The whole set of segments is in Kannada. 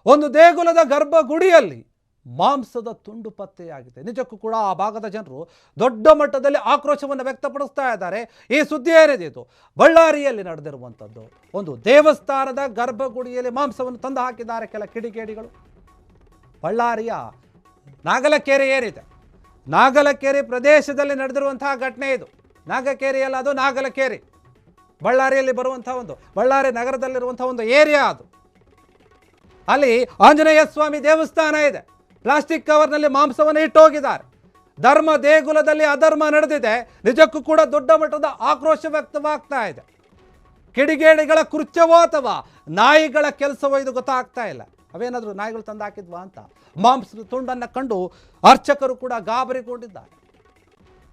ಒಂದು ದೇಗುಲದ ಗರ್ಭಗುಡಿಯಲ್ಲಿ ಮಾಂಸದ ತುಂಡು ಪತ್ತೆಯಾಗಿದೆ. ನಿಜಕ್ಕೂ ಕೂಡ ಆ ಭಾಗದ ಜನರು ದೊಡ್ಡ ಮಟ್ಟದಲ್ಲಿ ಆಕ್ರೋಶವನ್ನು ವ್ಯಕ್ತಪಡಿಸ್ತಾ ಇದ್ದಾರೆ. ಈ ಸುದ್ದಿ ಏನಿದೆ ಇದು ಬಳ್ಳಾರಿಯಲ್ಲಿ ನಡೆದಿರುವಂಥದ್ದು. ಒಂದು ದೇವಸ್ಥಾನದ ಗರ್ಭಗುಡಿಯಲ್ಲಿ ಮಾಂಸವನ್ನು ತಂದು ಹಾಕಿದ್ದಾರೆ ಕೆಲ ಕಿಡಿಗೇಡಿಗಳು. ಬಳ್ಳಾರಿಯ ನಾಗಲಕೆರೆ ಏನಿದೆ, ನಾಗಲಕೆರೆ ಪ್ರದೇಶದಲ್ಲಿ ನಡೆದಿರುವಂತಹ ಘಟನೆ ಇದು. ನಾಗಕೆರೆಯಲ್ಲ, ಅದು ನಾಗಲಕೆರೆ, ಬಳ್ಳಾರಿಯಲ್ಲಿ ಬರುವಂಥ ಒಂದು, ಬಳ್ಳಾರಿ ನಗರದಲ್ಲಿರುವಂಥ ಒಂದು ಏರಿಯಾ ಅದು. ಅಲ್ಲಿ ಆಂಜನೇಯ ಸ್ವಾಮಿ ದೇವಸ್ಥಾನ ಇದೆ. ಪ್ಲಾಸ್ಟಿಕ್ ಕವರ್ನಲ್ಲಿ ಮಾಂಸವನ್ನು ಇಟ್ಟು ಹೋಗಿದ್ದಾರೆ. ಧರ್ಮ ದೇಗುಲದಲ್ಲಿ ಅಧರ್ಮ ನಡೆದಿದೆ. ನಿಜಕ್ಕೂ ಕೂಡ ದೊಡ್ಡ ಮಟ್ಟದ ಆಕ್ರೋಶ ವ್ಯಕ್ತವಾಗ್ತಾ ಇದೆ. ಕಿಡಿಗೇಡಿಗಳ ಕೃತ್ಯವೋ ಅಥವಾ ನಾಯಿಗಳ ಕೆಲಸವೋ ಇದು ಗೊತ್ತಾಗ್ತಾ ಇಲ್ಲ. ಅವೇನಾದರೂ ನಾಯಿಗಳು ತಂದು ಹಾಕಿದ್ವಾ ಅಂತ ಮಾಂಸದ ತುಂಡನ್ನು ಕಂಡು ಅರ್ಚಕರು ಕೂಡ ಗಾಬರಿಗೊಂಡಿದ್ದಾರೆ.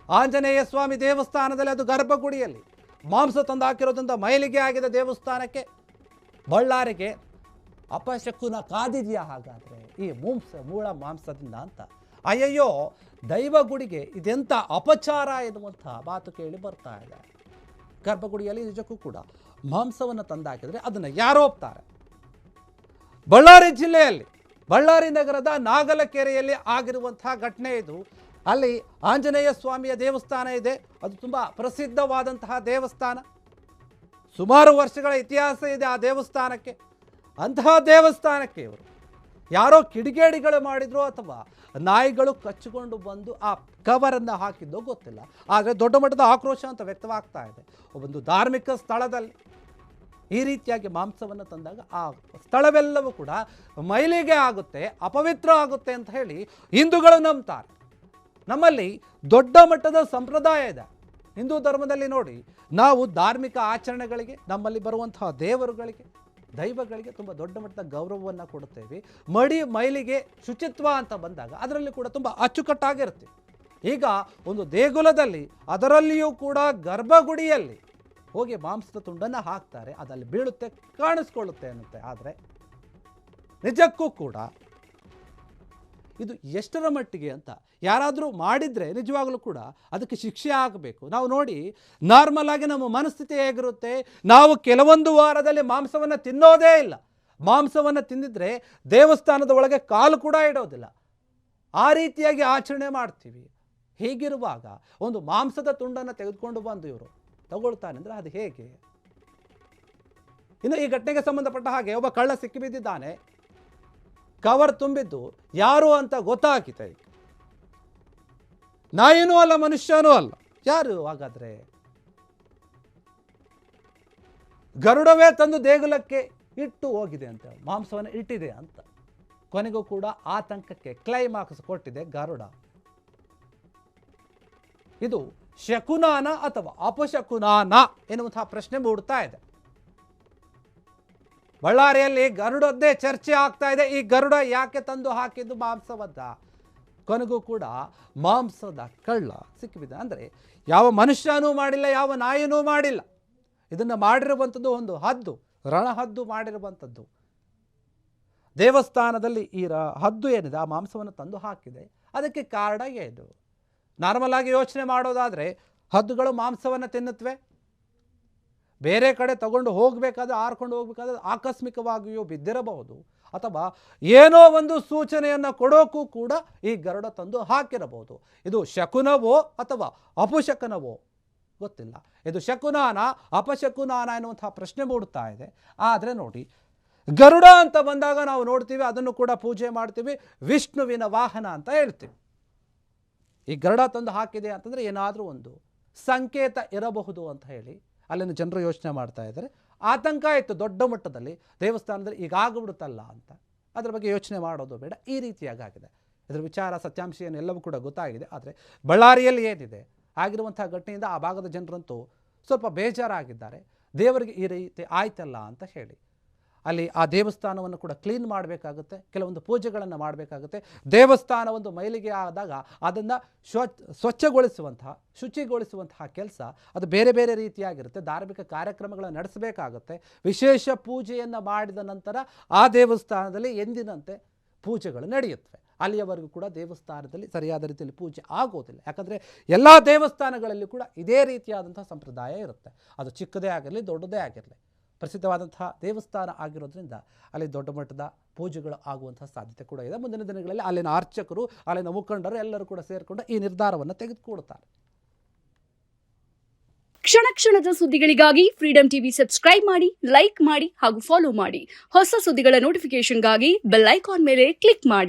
ಆಂಜನೇಯ ಸ್ವಾಮಿ ದೇವಸ್ಥಾನದಲ್ಲಿ, ಅದು ಗರ್ಭಗುಡಿಯಲ್ಲಿ ಮಾಂಸ ತಂದು ಹಾಕಿರೋದ್ರಿಂದ ಮೈಲಿಗೆ ಆಗಿದೆ ದೇವಸ್ಥಾನಕ್ಕೆ. ಬಳ್ಳಾರಿಗೆ ಅಪಶಕುನ ಕಾದಿದೆಯಾ ಹಾಗಾದರೆ ಈ ಮೂಳ ಮಾಂಸದಿಂದ ಅಂತ? ಅಯ್ಯಯ್ಯೋ, ದೈವಗುಡಿಗೆ ಇದೆಂಥ ಅಪಚಾರ ಎನ್ನುವಂಥ ಮಾತು ಕೇಳಿ ಬರ್ತಾ ಇದೆ. ಗರ್ಭಗುಡಿಯಲ್ಲಿ ನಿಜಕ್ಕೂ ಕೂಡ ಮಾಂಸವನ್ನು ತಂದಾಕಿದರೆ ಅದನ್ನು ಯಾರು ಒಪ್ತಾರೆ? ಬಳ್ಳಾರಿ ಜಿಲ್ಲೆಯಲ್ಲಿ, ಬಳ್ಳಾರಿ ನಗರದ ನಾಗಲಕೆರೆಯಲ್ಲಿ ಆಗಿರುವಂತಹ ಘಟನೆ ಇದು. ಅಲ್ಲಿ ಆಂಜನೇಯ ಸ್ವಾಮಿಯ ದೇವಸ್ಥಾನ ಇದೆ. ಅದು ತುಂಬ ಪ್ರಸಿದ್ಧವಾದಂತಹ ದೇವಸ್ಥಾನ. ಸುಮಾರು ವರ್ಷಗಳ ಇತಿಹಾಸ ಇದೆ ಆ ದೇವಸ್ಥಾನಕ್ಕೆ. ಅಂತಹ ದೇವಸ್ಥಾನಕ್ಕೆ ಇವರು ಯಾರೋ ಕಿಡಿಗೇಡಿಗಳು ಮಾಡಿದ್ರು ಅಥವಾ ನಾಯಿಗಳು ಕಚ್ಚಿಕೊಂಡು ಬಂದು ಆ ಕವರನ್ನು ಹಾಕಿದ್ದೋ ಗೊತ್ತಿಲ್ಲ. ಆದರೆ ದೊಡ್ಡ ಮಟ್ಟದ ಆಕ್ರೋಶ ಅಂತ ವ್ಯಕ್ತವಾಗ್ತಾ ಇದೆ. ಒಂದು ಧಾರ್ಮಿಕ ಸ್ಥಳದಲ್ಲಿ ಈ ರೀತಿಯಾಗಿ ಮಾಂಸವನ್ನು ತಂದಾಗ ಆ ಸ್ಥಳವೆಲ್ಲವೂ ಕೂಡ ಮೈಲಿಗೆ ಆಗುತ್ತೆ, ಅಪವಿತ್ರ ಆಗುತ್ತೆ ಅಂತ ಹೇಳಿ ಹಿಂದೂಗಳು ನಂಬ್ತಾರೆ. ನಮ್ಮಲ್ಲಿ ದೊಡ್ಡ ಮಟ್ಟದ ಸಂಪ್ರದಾಯ ಇದೆ. ಹಿಂದೂ ಧರ್ಮದಲ್ಲಿ ನೋಡಿ, ನಾವು ಧಾರ್ಮಿಕ ಆಚರಣೆಗಳಿಗೆ, ನಮ್ಮಲ್ಲಿ ಬರುವಂತಹ ದೇವರುಗಳಿಗೆ, ದೈವಗಳಿಗೆ ತುಂಬ ದೊಡ್ಡ ಮಟ್ಟದ ಗೌರವವನ್ನು ಕೊಡುತ್ತೇವೆ. ಮೈಲಿಗೆ ಶುಚಿತ್ವ ಅಂತ ಬಂದಾಗ ಅದರಲ್ಲಿ ಕೂಡ ತುಂಬ ಅಚ್ಚುಕಟ್ಟಾಗಿರ್ತೀವಿ. ಈಗ ಒಂದು ದೇಗುಲದಲ್ಲಿ, ಅದರಲ್ಲಿಯೂ ಕೂಡ ಗರ್ಭಗುಡಿಯಲ್ಲಿ ಹೋಗಿ ಮಾಂಸದ ತುಂಡನ್ನು ಹಾಕ್ತಾರೆ. ಅದಲ್ಲಿ ಬೀಳುತ್ತೆ, ಕಾಣಿಸ್ಕೊಳ್ಳುತ್ತೆ ಅನ್ನುತ್ತೆ. ಆದರೆ ನಿಜಕ್ಕೂ ಕೂಡ ಇದು ಎಷ್ಟರ ಮಟ್ಟಿಗೆ ಅಂತ ಯಾರಾದರೂ ಮಾಡಿದರೆ ನಿಜವಾಗಲೂ ಕೂಡ ಅದಕ್ಕೆ ಶಿಕ್ಷೆ ಆಗಬೇಕು. ನಾವು ನೋಡಿ, ನಾರ್ಮಲ್ ಆಗಿ ನಮ್ಮ ಮನಸ್ಥಿತಿ ಹೇಗಿರುತ್ತೆ, ನಾವು ಕೆಲವೊಂದು ವಾರದಲ್ಲಿ ಮಾಂಸವನ್ನು ತಿನ್ನೋದೇ ಇಲ್ಲ. ಮಾಂಸವನ್ನು ತಿಂದಿದ್ರೆ ದೇವಸ್ಥಾನದ ಒಳಗೆ ಕಾಲು ಕೂಡ ಇಡೋದಿಲ್ಲ. ಆ ರೀತಿಯಾಗಿ ಆಚರಣೆ ಮಾಡ್ತೀವಿ. ಹೀಗಿರುವಾಗ ಒಂದು ಮಾಂಸದ ತುಂಡನ್ನು ತೆಗೆದುಕೊಂಡು ಬಂದು ಇವರು ತಗೊಳ್ತಾನೆ ಅಂದರೆ ಅದು ಹೇಗೆ? ಇನ್ನು ಈ ಘಟನೆಗೆ ಸಂಬಂಧಪಟ್ಟ ಹಾಗೆ ಒಬ್ಬ ಕಳ್ಳ ಸಿಕ್ಕಿಬಿದ್ದಿದ್ದಾನೆ. ಕವರ್ ತುಂಬಿದ್ದು ಯಾರು ಅಂತ ಗೊತ್ತಾಗಿದೆ. ನಾಯಿನೂ ಅಲ್ಲ, ಮನುಷ್ಯನೂ ಅಲ್ಲ. ಯಾರು ಹಾಗಾದ್ರೆ? ಗರುಡವೇ ತಂದು ದೇಗುಲಕ್ಕೆ ಇಟ್ಟು ಹೋಗಿದೆ ಅಂತ, ಮಾಂಸವನ್ನು ಇಟ್ಟಿದೆ ಅಂತ. ಕೊನೆಗೂ ಕೂಡ ಆತಂಕಕ್ಕೆ ಕ್ಲೈಮಾಕ್ಸ್ ಕೊಟ್ಟಿದೆ ಗರುಡ. ಇದು ಶಕುನಾನ ಅಥವಾ ಅಪಶಕುನಾನ ಎನ್ನುವಂತಹ ಪ್ರಶ್ನೆ ಮೂಡ್ತಾ ಇದೆ. ಬಳ್ಳಾರಿಯಲ್ಲಿ ಗರುಡದ್ದೇ ಚರ್ಚೆ ಆಗ್ತಾ ಇದೆ. ಈ ಗರುಡ ಯಾಕೆ ತಂದು ಹಾಕಿದ್ದು ಮಾಂಸವನ್ನ? ಕೊನೆಗೂ ಕೂಡ ಮಾಂಸದ ಕಳ್ಳ ಸಿಕ್ಕಿಬಿದ್ದ. ಅಂದರೆ ಯಾವ ಮನುಷ್ಯನೂ ಮಾಡಿಲ್ಲ, ಯಾವ ನಾಯಿನೂ ಮಾಡಿಲ್ಲ. ಇದನ್ನು ಮಾಡಿರುವಂಥದ್ದು ಒಂದು ಹದ್ದು, ರಣಹದ್ದು ಮಾಡಿರುವಂಥದ್ದು. ದೇವಸ್ಥಾನದಲ್ಲಿ ಈ ಹದ್ದು ಏನಿದೆ ಆ ಮಾಂಸವನ್ನು ತಂದು ಹಾಕಿದೆ. ಅದಕ್ಕೆ ಕಾರಣ ಏನು? ನಾರ್ಮಲ್ ಆಗಿ ಯೋಚನೆ ಮಾಡೋದಾದರೆ ಹದ್ದುಗಳು ಮಾಂಸವನ್ನು ತಿನ್ನುತ್ತವೆ. ಬೇರೆ ಕಡೆ ತಗೊಂಡು ಹೋಗಬೇಕಾದ್ರೆ, ಆರ್ಕೊಂಡು ಹೋಗಬೇಕಾದ್ರೆ ಆಕಸ್ಮಿಕವಾಗಿಯೂ ಬಿದ್ದಿರಬಹುದು, ಅಥವಾ ಏನೋ ಒಂದು ಸೂಚನೆಯನ್ನು ಕೊಡೋಕ್ಕೂ ಕೂಡ ಈ ಗರುಡ ತಂದು ಹಾಕಿರಬಹುದು. ಇದು ಶಕುನವೋ ಅಥವಾ ಅಪಶಕನವೋ ಗೊತ್ತಿಲ್ಲ. ಇದು ಶಕುನಾನ ಅಪಶಕುನಾನ ಎನ್ನುವಂತಹ ಪ್ರಶ್ನೆ ಮೂಡುತ್ತಾ ಇದೆ. ಆದರೆ ನೋಡಿ, ಗರುಡ ಅಂತ ಬಂದಾಗ ನಾವು ನೋಡ್ತೀವಿ, ಅದನ್ನು ಕೂಡ ಪೂಜೆ ಮಾಡ್ತೀವಿ, ವಿಷ್ಣುವಿನ ವಾಹನ ಅಂತ ಹೇಳ್ತೀವಿ. ಈ ಗರುಡ ತಂದು ಹಾಕಿದೆ ಅಂತಂದರೆ ಏನಾದರೂ ಒಂದು ಸಂಕೇತ ಇರಬಹುದು ಅಂತ ಹೇಳಿ ಅಲ್ಲಿನ ಜನರು ಯೋಚನೆ ಮಾಡ್ತಾ ಇದ್ದಾರೆ. ಆತಂಕ ಇತ್ತು ದೊಡ್ಡ ಮಟ್ಟದಲ್ಲಿ, ದೇವಸ್ಥಾನದಲ್ಲಿ ಈಗಾಗ್ಬಿಡುತ್ತಲ್ಲ ಅಂತ. ಅದರ ಬಗ್ಗೆ ಯೋಚನೆ ಮಾಡೋದು ಬೇಡ. ಈ ರೀತಿಯಾಗಿ ಆಗಿದೆ. ಇದರ ವಿಚಾರ ಸತ್ಯಾಂಶ ಎಲ್ಲವೂ ಕೂಡ ಗೊತ್ತಾಗಿದೆ. ಆದರೆ ಬಳ್ಳಾರಿಯಲ್ಲಿ ಏನಿದೆ ಆಗಿರುವಂಥ ಘಟನೆಯಿಂದ ಆ ಭಾಗದ ಜನರಂತೂ ಸ್ವಲ್ಪ ಬೇಜಾರಾಗಿದ್ದಾರೆ. ದೇವರಿಗೆ ಈ ರೀತಿ ಆಯ್ತಲ್ಲ ಅಂತ ಹೇಳಿ ಅಲ್ಲಿ ಆ ದೇವಸ್ಥಾನವನ್ನು ಕೂಡ ಕ್ಲೀನ್ ಮಾಡಬೇಕಾಗುತ್ತೆ, ಕೆಲವೊಂದು ಪೂಜೆಗಳನ್ನು ಮಾಡಬೇಕಾಗುತ್ತೆ. ದೇವಸ್ಥಾನ ಒಂದು ಮೈಲಿಗೆ ಆದಾಗ ಅದನ್ನು ಸ್ವಚ್ಛಗೊಳಿಸುವಂತಹ, ಶುಚಿಗೊಳಿಸುವಂತಹ ಕೆಲಸ ಅದು ಬೇರೆ ಬೇರೆ ರೀತಿಯಾಗಿರುತ್ತೆ. ಧಾರ್ಮಿಕ ಕಾರ್ಯಕ್ರಮಗಳನ್ನು ನಡೆಸಬೇಕಾಗುತ್ತೆ. ವಿಶೇಷ ಪೂಜೆಯನ್ನು ಮಾಡಿದ ನಂತರ ಆ ದೇವಸ್ಥಾನದಲ್ಲಿ ಎಂದಿನಂತೆ ಪೂಜೆಗಳು ನಡೆಯುತ್ತವೆ. ಅಲ್ಲಿಯವರೆಗೂ ಕೂಡ ದೇವಸ್ಥಾನದಲ್ಲಿ ಸರಿಯಾದ ರೀತಿಯಲ್ಲಿ ಪೂಜೆ ಆಗೋದಿಲ್ಲ. ಯಾಕಂದರೆ ಎಲ್ಲ ದೇವಸ್ಥಾನಗಳಲ್ಲಿ ಕೂಡ ಇದೇ ರೀತಿಯಾದಂಥ ಸಂಪ್ರದಾಯ ಇರುತ್ತೆ. ಅದು ಚಿಕ್ಕದೇ ಆಗಿರಲಿ, ದೊಡ್ಡದೇ ಆಗಿರಲಿ. ಪ್ರಸಿದ್ಧವಾದಂತಹ ದೇವಸ್ಥಾನ ಆಗಿರೋದ್ರಿಂದ ಅಲ್ಲಿ ದೊಡ್ಡ ಮಟ್ಟದ ಪೂಜೆಗಳು ಆಗುವಂತಹ ಸಾಧ್ಯತೆ ಕೂಡ ಇದೆ. ಮುಂದಿನ ದಿನಗಳಲ್ಲಿ ಅಲ್ಲಿನ ಅರ್ಚಕರು, ಅಲ್ಲಿನ ಮುಖಂಡರು ಎಲ್ಲರೂ ಕೂಡ ಸೇರಿಕೊಂಡು ಈ ನಿರ್ಧಾರವನ್ನು ತೆಗೆದುಕೊಳ್ತಾರೆ. ಕ್ಷಣ ಕ್ಷಣದ ಸುದ್ದಿಗಳಿಗಾಗಿ ಫ್ರೀಡಂ ಟಿವಿ ಸಬ್ಸ್ಕ್ರೈಬ್ ಮಾಡಿ, ಲೈಕ್ ಮಾಡಿ ಹಾಗೂ ಫಾಲೋ ಮಾಡಿ. ಹೊಸ ಸುದ್ದಿಗಳ ನೋಟಿಫಿಕೇಶನ್ಗಾಗಿ ಬೆಲ್ ಐಕಾನ್ ಮೇಲೆ ಕ್ಲಿಕ್ ಮಾಡಿ.